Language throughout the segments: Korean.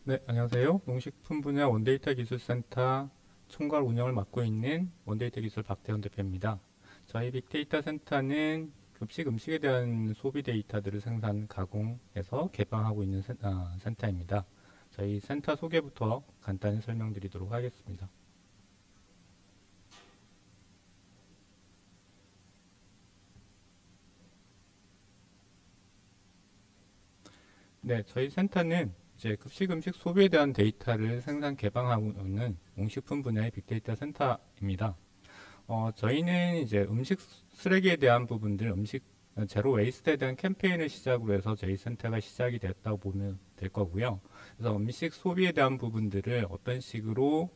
네, 안녕하세요. 농식품 분야 원데이터 기술센터 총괄 운영을 맡고 있는 원데이터 기술 박태원 대표입니다. 저희 빅데이터 센터는 급식 음식에 대한 소비 데이터들을 생산, 가공해서 개방하고 있는 센터입니다. 저희 센터 소개부터 간단히 설명드리도록 하겠습니다. 네, 저희 센터는 이제 급식 음식 소비에 대한 데이터를 생산, 개방하고 있는 농식품 분야의 빅데이터 센터입니다. 저희는 이제 음식 쓰레기에 대한 부분들, 음식 제로 웨이스트에 대한 캠페인을 시작으로 해서 저희 센터가 시작이 됐다고 보면 될 거고요. 그래서 음식 소비에 대한 부분들을 어떤 식으로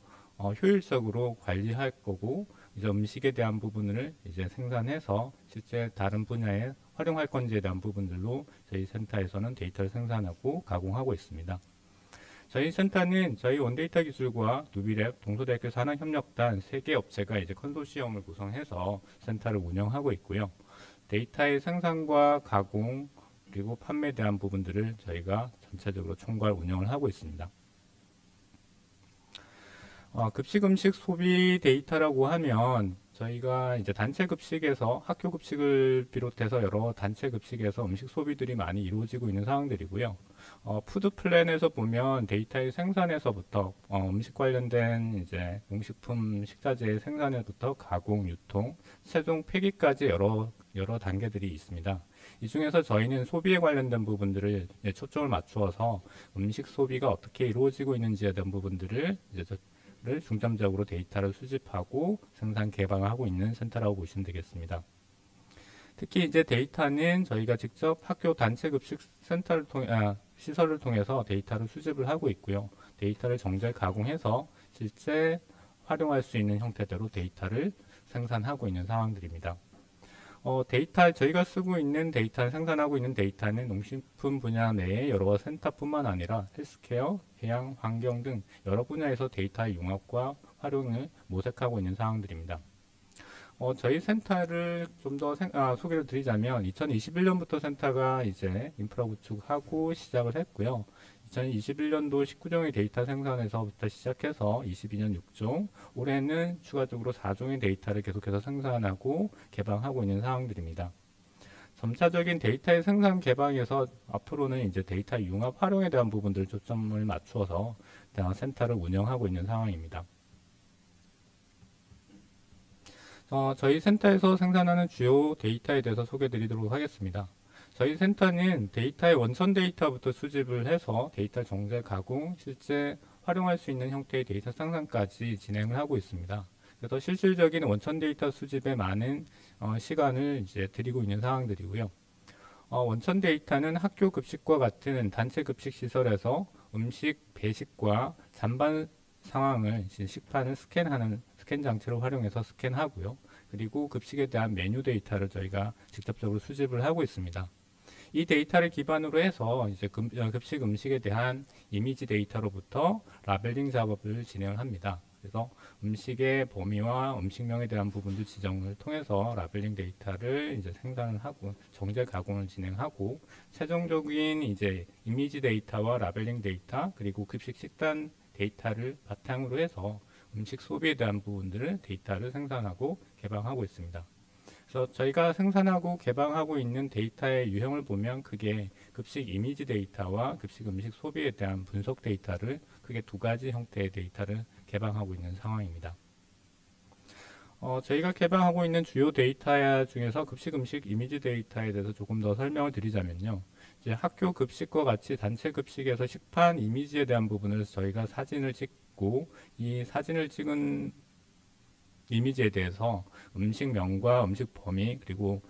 효율적으로 관리할 거고, 이제 음식에 대한 부분을 이제 생산해서 실제 다른 분야에 활용할 건지에 대한 부분들로 저희 센터에서는 데이터를 생산하고 가공하고 있습니다. 저희 센터는 저희 원데이터 기술과 누비랩, 동서대학교 산학협력단 3개 업체가 이제 컨소시엄을 구성해서 센터를 운영하고 있고요. 데이터의 생산과 가공 그리고 판매에 대한 부분들을 저희가 전체적으로 총괄 운영을 하고 있습니다. 급식 음식 소비 데이터라고 하면 저희가 이제 단체 급식에서 학교 급식을 비롯해서 여러 단체 급식에서 음식 소비들이 많이 이루어지고 있는 상황들이고요. 푸드 플랜에서 보면 데이터의 생산에서부터 음식 관련된 이제 용식품 식자재의 생산에부터 가공, 유통, 최종 폐기까지 여러 단계들이 있습니다. 이 중에서 저희는 소비에 관련된 부분들을 초점을 맞추어서 음식 소비가 어떻게 이루어지고 있는지에 대한 부분들을 이제 를 중점적으로 데이터를 수집하고 생산 개방하고 있는 센터라고 보시면 되겠습니다. 특히 이제 데이터는 저희가 직접 학교 단체 급식 센터를 시설을 통해서 데이터를 수집을 하고 있고요. 데이터를 정제 가공해서 실제 활용할 수 있는 형태대로 데이터를 생산하고 있는 상황들입니다. 저희가 쓰고 있는 데이터, 생산하고 있는 데이터는 농식품 분야 내의 여러 센터뿐만 아니라 헬스케어, 해양, 환경 등 여러 분야에서 데이터의 융합과 활용을 모색하고 있는 상황들입니다. 저희 센터를 좀 더 소개를 드리자면 2021년부터 센터가 이제 인프라 구축하고 시작을 했고요. 2021년도 19종의 데이터 생산에서부터 시작해서 22년 6종, 올해는 추가적으로 4종의 데이터를 계속해서 생산하고 개방하고 있는 상황들입니다. 점차적인 데이터의 생산 개방에서 앞으로는 이제 데이터 융합 활용에 대한 부분들 초점을 맞추어서 센터를 운영하고 있는 상황입니다. 저희 센터에서 생산하는 주요 데이터에 대해서 소개해 드리도록 하겠습니다. 저희 센터는 데이터의 원천 데이터부터 수집을 해서 데이터 정제, 가공, 실제 활용할 수 있는 형태의 데이터 생산까지 진행을 하고 있습니다. 그래서 실질적인 원천 데이터 수집에 많은 시간을 이제 드리고 있는 상황들이고요. 원천 데이터는 학교 급식과 같은 단체 급식 시설에서 음식 배식과 잔반 상황을 식판을 스캔하는 스캔 장치를 활용해서 스캔하고요. 그리고 급식에 대한 메뉴 데이터를 저희가 직접적으로 수집을 하고 있습니다. 이 데이터를 기반으로 해서 이제 급식 음식에 대한 이미지 데이터로부터 라벨링 작업을 진행을 합니다. 그래서 음식의 범위와 음식명에 대한 부분들 지정을 통해서 라벨링 데이터를 이제 생산을 하고 정제 가공을 진행하고 최종적인 이제 이미지 데이터와 라벨링 데이터 그리고 급식 식단 데이터를 바탕으로 해서 음식 소비에 대한 부분들을 데이터를 생산하고 개방하고 있습니다. 그래서 저희가 생산하고 개방하고 있는 데이터의 유형을 보면 크게 급식 이미지 데이터와 급식 음식 소비에 대한 분석 데이터를 크게 두 가지 형태의 데이터를 개방하고 있는 상황입니다. 저희가 개방하고 있는 주요 데이터 중에서 급식 음식 이미지 데이터에 대해서 조금 더 설명을 드리자면요. 이제 학교 급식과 같이 단체 급식에서 식판 이미지에 대한 부분을 저희가 사진을 찍고 이 사진을 찍은 이미지에 대해서 음식명과 음식 범위 그리고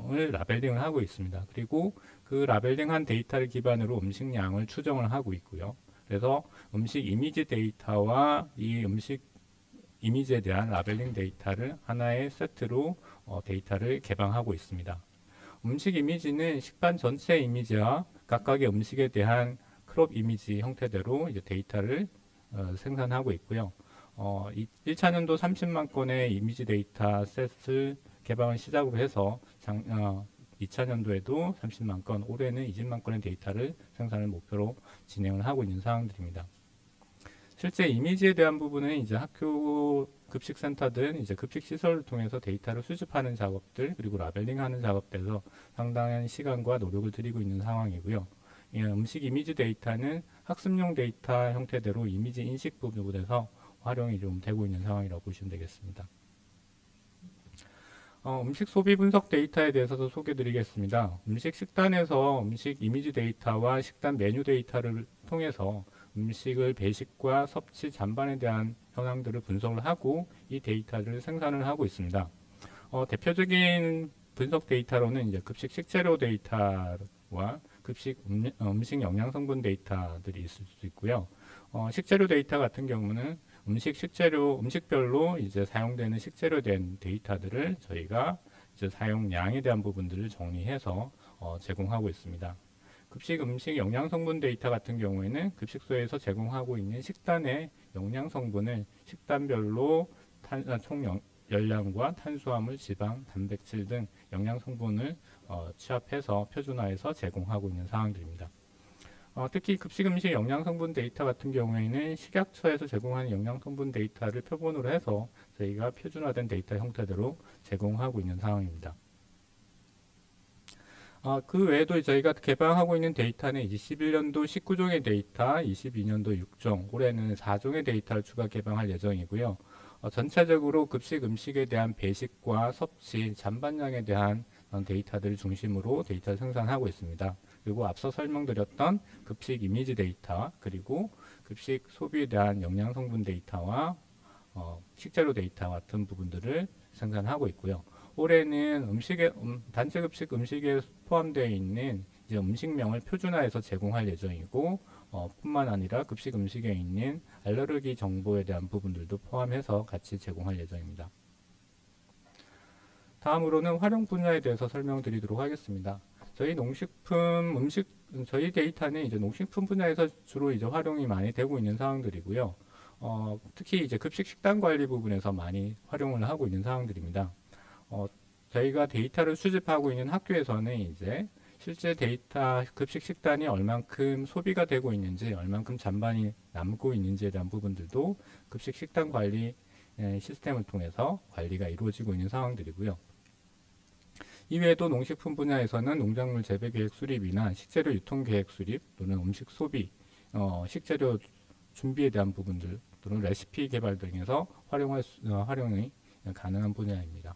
을 라벨링을 하고 있습니다. 그리고 그 라벨링한 데이터를 기반으로 음식량을 추정을 하고 있고요. 그래서 음식 이미지 데이터와 이 음식 이미지에 대한 라벨링 데이터를 하나의 세트로 데이터를 개방하고 있습니다. 음식 이미지는 식판 전체 이미지와 각각의 음식에 대한 크롭 이미지 형태대로 이제 데이터를 생산하고 있고요. 1차년도 30만 건의 이미지 데이터 셋을 개방을 시작으로 해서 2002년도에도 30만 건, 올해는 20만 건의 데이터를 생산을 목표로 진행을 하고 있는 상황들입니다. 실제 이미지에 대한 부분은 이제 학교 급식센터 등 이제 급식 시설을 통해서 데이터를 수집하는 작업들, 그리고 라벨링하는 작업들에서 상당한 시간과 노력을 들이고 있는 상황이고요. 음식 이미지 데이터는 학습용 데이터 형태대로 이미지 인식 부분에서 활용이 좀 되고 있는 상황이라고 보시면 되겠습니다. 음식 소비 분석 데이터에 대해서도 소개해 드리겠습니다. 음식 식단에서 음식 이미지 데이터와 식단 메뉴 데이터를 통해서 음식을 배식과 섭취 전반에 대한 현황들을 분석을 하고 이 데이터를 생산을 하고 있습니다. 대표적인 분석 데이터로는 이제 급식 식재료 데이터와 급식 음식 영양 성분 데이터들이 있을 수 있고요. 식재료 데이터 같은 경우는 음식별로 이제 사용되는 식재료에 대한 데이터들을 저희가 이제 사용량에 대한 부분들을 정리해서 제공하고 있습니다. 급식 음식 영양 성분 데이터 같은 경우에는 급식소에서 제공하고 있는 식단의 영양 성분을 식단별로 총 열량과 탄수화물, 지방, 단백질 등 영양 성분을 취합해서 표준화해서 제공하고 있는 상황들입니다. 특히 급식 음식 영양 성분 데이터 같은 경우에는 식약처에서 제공하는 영양 성분 데이터를 표본으로 해서 저희가 표준화된 데이터 형태대로 제공하고 있는 상황입니다. 그 외에도 저희가 개방하고 있는 데이터는 21년도 19종의 데이터, 22년도 6종, 올해는 4종의 데이터를 추가 개방할 예정이고요. 전체적으로 급식 음식에 대한 배식과 섭취, 잔반량에 대한 데이터들을 중심으로 데이터를 생산하고 있습니다. 그리고 앞서 설명드렸던 급식 이미지 데이터, 그리고 급식 소비에 대한 영양 성분 데이터와 식재료 데이터 같은 부분들을 생산하고 있고요. 올해는 단체 급식 음식에 포함되어 있는 이제 음식명을 표준화해서 제공할 예정이고, 뿐만 아니라 급식 음식에 있는 알레르기 정보에 대한 부분들도 포함해서 같이 제공할 예정입니다. 다음으로는 활용 분야에 대해서 설명드리도록 하겠습니다. 저희 저희 데이터는 이제 농식품 분야에서 주로 이제 활용이 많이 되고 있는 상황들이고요. 특히 이제 급식 식단 관리 부분에서 많이 활용을 하고 있는 상황들입니다. 저희가 데이터를 수집하고 있는 학교에서는 이제 실제 데이터 급식 식단이 얼만큼 소비가 되고 있는지, 얼만큼 잔반이 남고 있는지에 대한 부분들도 급식 식단 관리 시스템을 통해서 관리가 이루어지고 있는 상황들이고요. 이외에도 농식품 분야에서는 농작물 재배 계획 수립이나 식재료 유통 계획 수립 또는 음식 소비, 식재료 준비에 대한 부분들 또는 레시피 개발 등에서 활용이 가능한 분야입니다.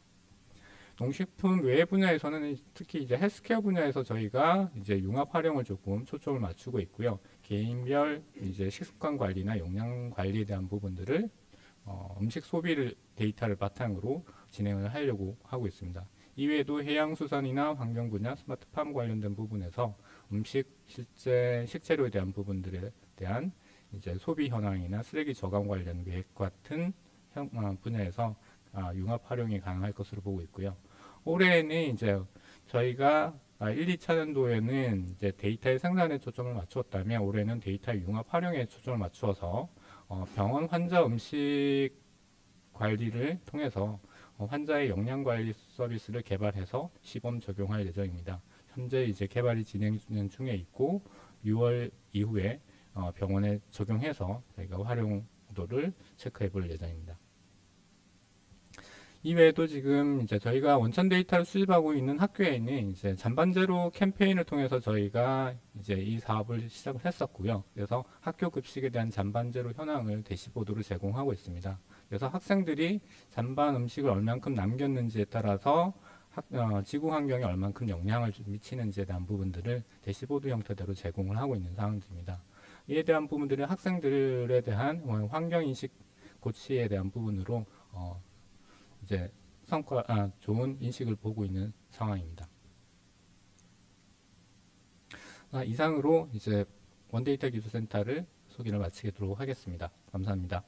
농식품 외 분야에서는 특히 이제 헬스케어 분야에서 저희가 이제 융합 활용을 조금 초점을 맞추고 있고요. 개인별 이제 식습관 관리나 영양 관리에 대한 부분들을 음식 소비를 데이터를 바탕으로 진행을 하려고 하고 있습니다. 이외에도 해양수산이나 환경 분야, 스마트팜 관련된 부분에서 실제 식재료에 대한 부분들에 대한 이제 소비 현황이나 쓰레기 저감 관련 계획 같은 분야에서 융합 활용이 가능할 것으로 보고 있고요. 올해에는 이제 저희가 1, 2차년도에는 이제 데이터의 생산에 초점을 맞추었다면 올해는 데이터의 융합 활용에 초점을 맞추어서 병원 환자 음식 관리를 통해서 환자의 영양 관리 서비스를 개발해서 시범 적용할 예정입니다. 현재 이제 개발이 진행 중에 있고 6월 이후에 병원에 적용해서 저희가 활용도를 체크해 볼 예정입니다. 이외에도 지금 이제 저희가 원천 데이터를 수집하고 있는 학교에는 이제 잔반제로 캠페인을 통해서 저희가 이제 이 사업을 시작을 했었고요. 그래서 학교 급식에 대한 잔반제로 현황을 대시보드로 제공하고 있습니다. 그래서 학생들이 잔반 음식을 얼만큼 남겼는지에 따라서 지구 환경에 얼만큼 영향을 미치는지에 대한 부분들을 대시보드 형태대로 제공을 하고 있는 상황입니다. 이에 대한 부분들은 학생들에 대한 환경인식 고치에 대한 부분으로 이제 좋은 인식을 보고 있는 상황입니다. 이상으로 이제 원데이터 기술센터를 소개를 마치도록 하겠습니다. 감사합니다.